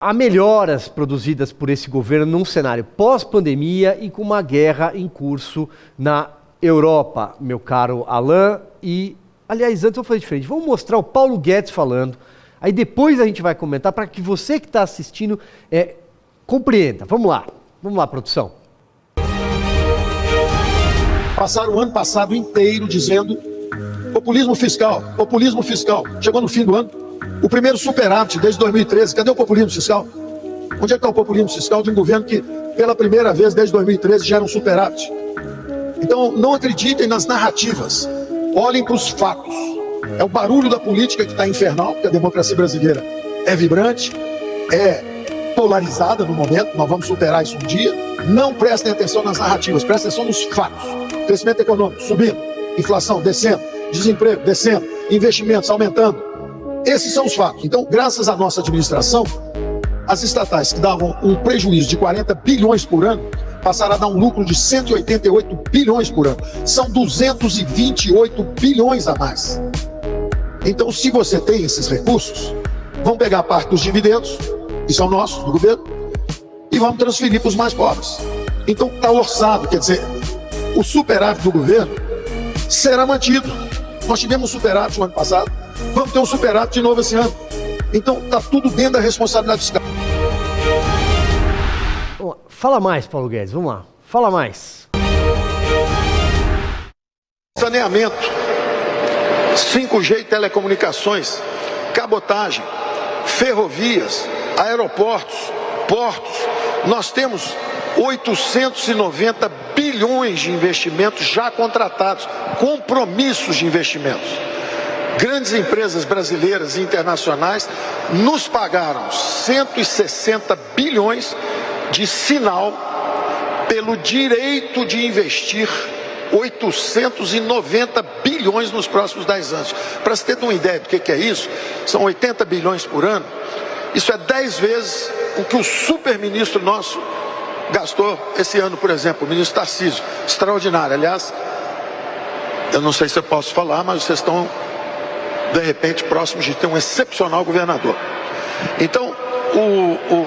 Há melhoras produzidas por esse governo num cenário pós-pandemia e com uma guerra em curso na Europa, meu caro Alain. E, aliás, antes eu falei diferente, vamos mostrar o Paulo Guedes falando, aí depois a gente vai comentar para que você que está assistindo compreenda. Vamos lá, produção. Passaram o ano passado inteiro dizendo populismo fiscal. Chegou no fim do ano, o primeiro superávit desde 2013. Cadê o populismo fiscal? Onde é que está o populismo fiscal de um governo que, pela primeira vez desde 2013, gera um superávit? Então, não acreditem nas narrativas. Olhem para os fatos. É o barulho da política que está infernal, porque a democracia brasileira é vibrante, é polarizada no momento, nós vamos superar isso um dia. Não prestem atenção nas narrativas, prestem atenção nos fatos. Crescimento econômico subindo, inflação descendo, desemprego descendo, investimentos aumentando. Esses são os fatos. Então, graças à nossa administração, as estatais que davam um prejuízo de 40 bilhões por ano passaram a dar um lucro de 188 bilhões por ano. São 228 bilhões a mais. Então, se você tem esses recursos, vamos pegar parte dos dividendos, que são nossos, do governo, e vamos transferir para os mais pobres. Então, está orçado, quer dizer, o superávit do governo será mantido. Nós tivemos um superávit no ano passado, vamos ter um superávit de novo esse ano. Então, está tudo dentro da responsabilidade fiscal. Fala mais, Paulo Guedes, vamos lá. Fala mais. Saneamento, 5G e telecomunicações, cabotagem, ferrovias, aeroportos, portos. Nós temos 890 bilhões de investimentos já contratados, compromissos de investimentos. Grandes empresas brasileiras e internacionais nos pagaram 160 bilhões de sinal pelo direito de investir 890 bilhões nos próximos 10 anos. Para você ter uma ideia do que é isso, são 80 bilhões por ano. Isso é 10 vezes o que o super-ministro nosso gastou esse ano, por exemplo, o ministro Tarcísio. Extraordinário. Aliás, eu não sei se eu posso falar, mas vocês estão, de repente, próximos de ter um excepcional governador. Então,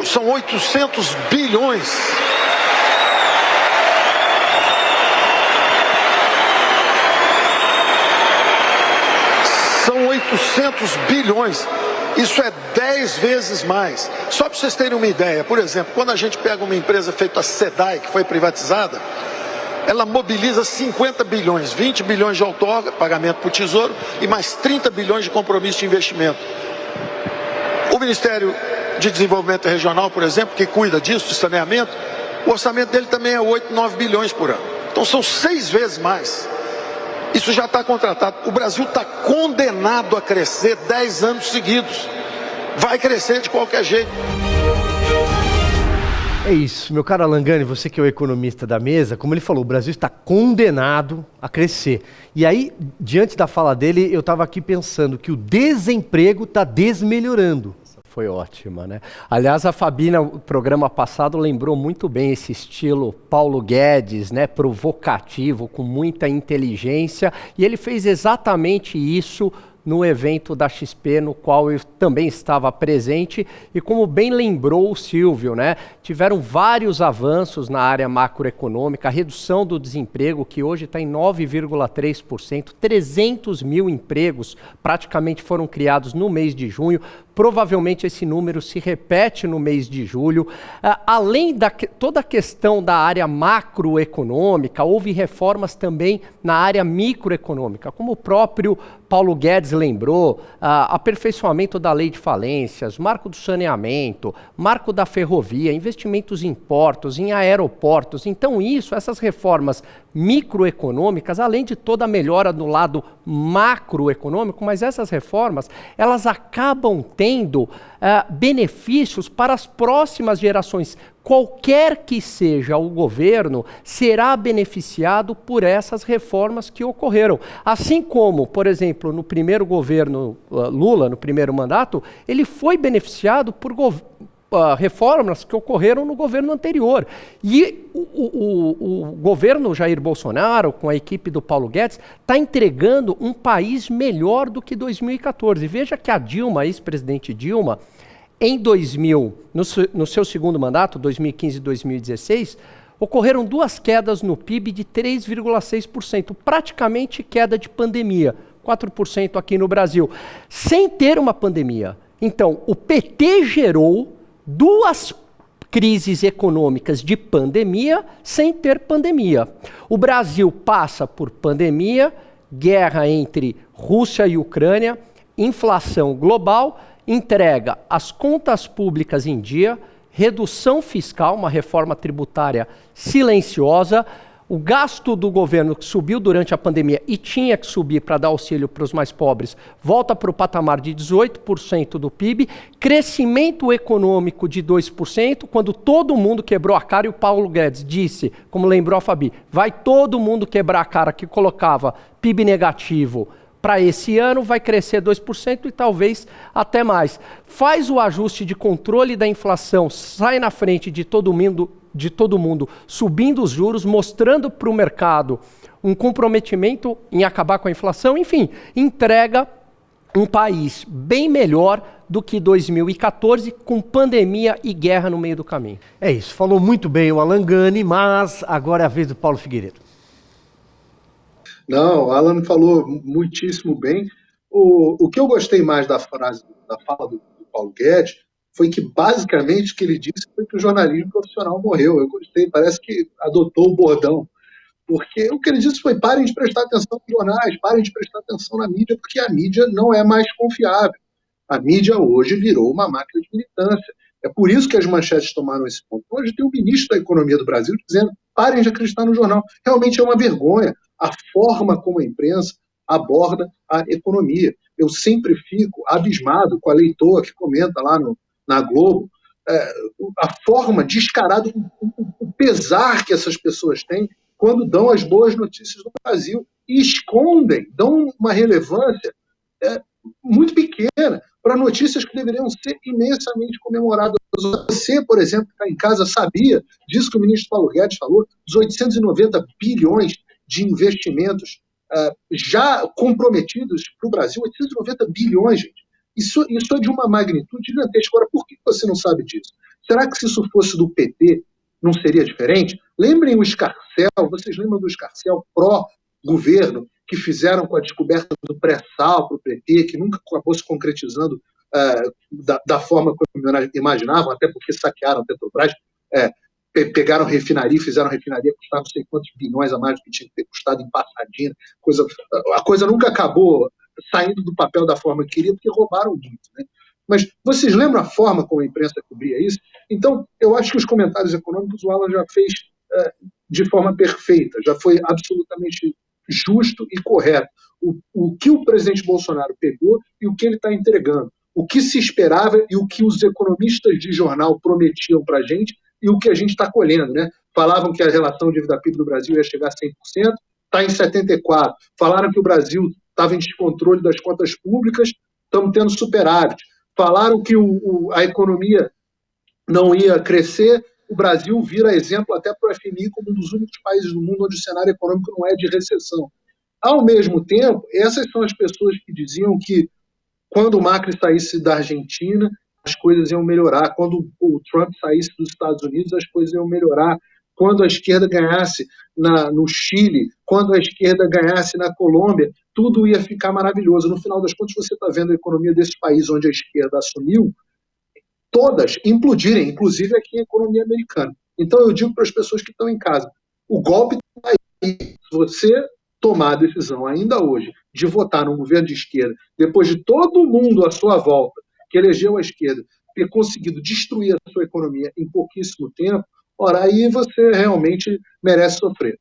são 800 bilhões. São 800 bilhões. Isso é 10 vezes mais. Só para vocês terem uma ideia, por exemplo, quando a gente pega uma empresa feita a SEDAI, que foi privatizada, ela mobiliza 50 bilhões, 20 bilhões de outorga, pagamento para o Tesouro, e mais 30 bilhões de compromisso de investimento. O Ministério de Desenvolvimento Regional, por exemplo, que cuida disso, de saneamento, o orçamento dele também é 8, 9 bilhões por ano. Então são 6 vezes mais. Isso já está contratado. O Brasil está condenado a crescer 10 anos seguidos. Vai crescer de qualquer jeito. É isso, meu caro Alain Gani, você que é o economista da mesa, como ele falou, o Brasil está condenado a crescer. E aí, diante da fala dele, eu estava aqui pensando que o desemprego está desmelhorando. Foi ótima, né? Aliás, a Fabina, no programa passado, lembrou muito bem esse estilo Paulo Guedes, né? Provocativo, com muita inteligência. E ele fez exatamente isso no evento da XP, no qual eu também estava presente, e como bem lembrou o Silvio, né, tiveram vários avanços na área macroeconômica, a redução do desemprego, que hoje está em 9,3%, 300 mil empregos praticamente foram criados no mês de junho, provavelmente esse número se repete no mês de julho. Além da toda a questão da área macroeconômica, houve reformas também na área microeconômica, como o próprio Paulo Guedes lembrou, aperfeiçoamento da lei de falências, marco do saneamento, marco da ferrovia, investimentos em portos, em aeroportos. Então essas reformas microeconômicas, além de toda a melhora do lado macroeconômico, mas essas reformas, elas acabam tendo benefícios para as próximas gerações. Qualquer que seja o governo, será beneficiado por essas reformas que ocorreram. Assim como, por exemplo, no primeiro governo Lula, no primeiro mandato, ele foi beneficiado por reformas que ocorreram no governo anterior. E o governo Jair Bolsonaro, com a equipe do Paulo Guedes, está entregando um país melhor do que 2014. Veja que a Dilma, a ex-presidente Dilma, no seu segundo mandato, 2015 e 2016, ocorreram 2 quedas no PIB de 3,6%, praticamente queda de pandemia, 4% aqui no Brasil, sem ter uma pandemia. Então, o PT gerou 2 crises econômicas de pandemia sem ter pandemia. O Brasil passa por pandemia, guerra entre Rússia e Ucrânia, inflação global, entrega as contas públicas em dia, redução fiscal, uma reforma tributária silenciosa, o gasto do governo que subiu durante a pandemia e tinha que subir para dar auxílio para os mais pobres, volta para o patamar de 18% do PIB, crescimento econômico de 2%, quando todo mundo quebrou a cara e o Paulo Guedes disse, como lembrou a Fabi, vai todo mundo quebrar a cara que colocava PIB negativo para esse ano, vai crescer 2% e talvez até mais. Faz o ajuste de controle da inflação, sai na frente de todo mundo, subindo os juros, mostrando para o mercado um comprometimento em acabar com a inflação, enfim, entrega um país bem melhor do que 2014, com pandemia e guerra no meio do caminho. É isso, falou muito bem o Alan Gani, mas agora é a vez do Paulo Figueiredo. Não, o Alan falou muitíssimo bem. O que eu gostei mais da fala do Paulo Guedes foi que basicamente o que ele disse foi que o jornalismo profissional morreu. Eu gostei, parece que adotou o bordão. Porque o que ele disse foi: parem de prestar atenção nos jornais, parem de prestar atenção na mídia, porque a mídia não é mais confiável. A mídia hoje virou uma máquina de militância. É por isso que as manchetes tomaram esse ponto. Hoje tem o ministro da Economia do Brasil dizendo: parem de acreditar no jornal. Realmente é uma vergonha a forma como a imprensa aborda a economia. Eu sempre fico abismado com a Leitoa que comenta lá na Globo, a forma descarada, o pesar que essas pessoas têm quando dão as boas notícias do Brasil e escondem, dão uma relevância muito pequena para notícias que deveriam ser imensamente comemoradas. Você, por exemplo, que está em casa, sabia disso que o ministro Paulo Guedes falou, dos 890 bilhões de investimentos já comprometidos para o Brasil, 890 bilhões, gente. Isso é de uma magnitude gigantesca. Agora, por que você não sabe disso? Será que se isso fosse do PT, não seria diferente? Lembrem o Escarcel, vocês lembram do Escarcel pró-governo, que fizeram com a descoberta do pré-sal para o PT, que nunca acabou se concretizando da forma como imaginavam, até porque saquearam a Petrobras, pegaram refinaria, fizeram refinaria custar não sei quantos bilhões a mais do que tinha que ter custado em Passadina. A coisa nunca acabou saindo do papel da forma que queria, porque roubaram muito, né? Mas vocês lembram a forma como a imprensa cobria isso? Então, eu acho que os comentários econômicos o Alan já fez de forma perfeita, já foi absolutamente justo e correto. O que o presidente Bolsonaro pegou e o que ele está entregando. O que se esperava e o que os economistas de jornal prometiam para a gente e o que a gente está colhendo, né? Falavam que a relação dívida-PIB do Brasil ia chegar a 100%, está em 74%. Falaram que o Brasil estava em descontrole das contas públicas, estamos tendo superávit. Falaram que a economia não ia crescer, o Brasil vira exemplo até para o FMI como um dos únicos países do mundo onde o cenário econômico não é de recessão. Ao mesmo tempo, essas são as pessoas que diziam que quando o Macri saísse da Argentina, as coisas iam melhorar. Quando o Trump saísse dos Estados Unidos, as coisas iam melhorar. Quando a esquerda ganhasse no Chile, quando a esquerda ganhasse na Colômbia, tudo ia ficar maravilhoso. No final das contas, você está vendo a economia desses países onde a esquerda assumiu, todas implodirem, inclusive aqui a economia americana. Então eu digo para as pessoas que estão em casa, o golpe está aí. Se você tomar a decisão ainda hoje de votar num governo de esquerda, depois de todo mundo à sua volta que elegeu a esquerda ter conseguido destruir a sua economia em pouquíssimo tempo, ora, aí você realmente merece sofrer.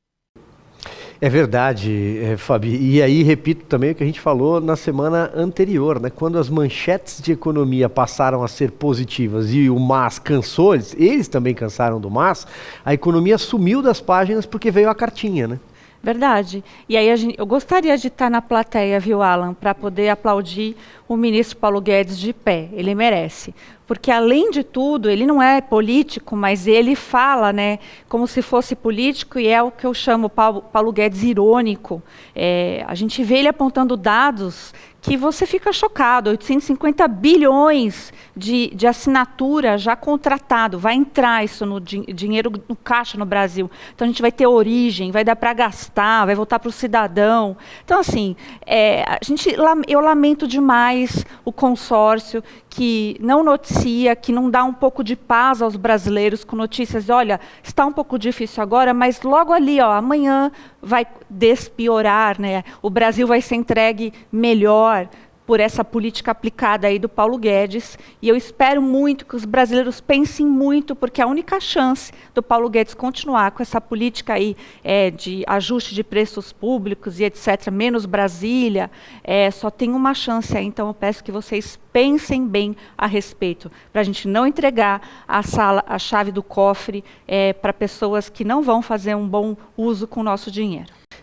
É verdade, Fabi. E aí, repito também o que a gente falou na semana anterior, né? Quando as manchetes de economia passaram a ser positivas e o MAS cansou, eles também cansaram do MAS, a economia sumiu das páginas porque veio a cartinha, né? Verdade. E aí eu gostaria de estar na plateia, viu, Alan, para poder aplaudir o ministro Paulo Guedes de pé. Ele merece. porque além de tudo, ele não é político, mas ele fala, né, como se fosse político, e é o que eu chamo Paulo Guedes irônico. A gente vê ele apontando dados que você fica chocado, 850 bilhões de assinatura já contratado, vai entrar isso no dinheiro no caixa no Brasil. Então a gente vai ter origem, vai dar para gastar, vai voltar para o cidadão. Então assim, eu lamento demais o consórcio que não noticia, que não dá um pouco de paz aos brasileiros com notícias, olha, está um pouco difícil agora, mas logo ali, ó, amanhã vai despiorar, né? O Brasil vai ser entregue melhor por essa política aplicada aí do Paulo Guedes, e eu espero muito que os brasileiros pensem muito, porque a única chance do Paulo Guedes continuar com essa política aí de ajuste de preços públicos e etc., menos Brasília, só tem uma chance aí, então eu peço que vocês pensem bem a respeito, para a gente não entregar a chave do cofre para pessoas que não vão fazer um bom uso com o nosso dinheiro.